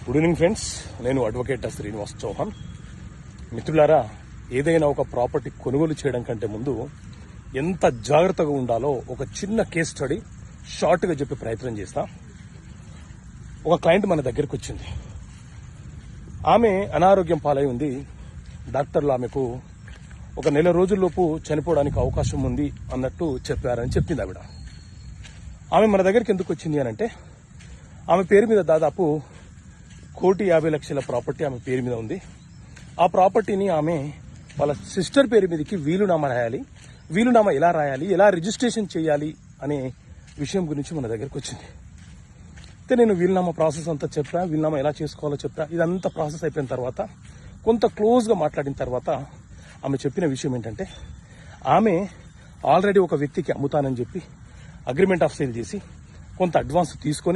Good evening friends, నేను advocate Srinivas Chauhan. మిత్రులారా, ఏదైనా ఒక ప్రాపర్టీ కొనుగోలు చేయడం కంటే ముందు ఎంత జాగ్రత్తగా ఉండాలో ఒక చిన్న కేస్ స్టడీ షార్ట్గా చెప్పే ప్రయత్నం చేస్తా. ఒక క్లయింట్ మన దగ్గరికి వచ్చింది. ఆమె అనారోగ్యం పాలై ఉంది. డాక్టర్లు ఆమెకు ఒక నెల రోజుల్లోపు చనిపోవడానికి అవకాశం ఉంది అన్నట్టు చెప్పారని చెప్పింది ఆవిడ. ఆమె మన దగ్గరికి ఎందుకు వచ్చింది అని అంటే, ఆమె పేరు మీద దాదాపు 1,50,00,000 ప్రాపర్టీ ఆమె పేరు మీద ఉంది. ఆ ప్రాపర్టీని ఆమె వాళ్ళ సిస్టర్ పేరు మీదకి వీలునామా రాయాలి. వీలునామా ఎలా రాయాలి, ఎలా రిజిస్ట్రేషన్ చేయాలి అనే విషయం గురించి మన దగ్గరికి వచ్చింది. అయితే నేను వీలునామా ప్రాసెస్ అంతా చెప్పా, వీలునామా ఎలా చేసుకోవాలో చెప్పా. ఇదంతా ప్రాసెస్ అయిపోయిన తర్వాత, కొంత క్లోజ్గా మాట్లాడిన తర్వాత ఆమె చెప్పిన విషయం ఏంటంటే, ఆమె ఆల్రెడీ ఒక వ్యక్తికి అమ్ముతానని చెప్పి అగ్రిమెంట్ ఆఫ్ సేల్ చేసి కొంత అడ్వాన్స్ తీసుకొని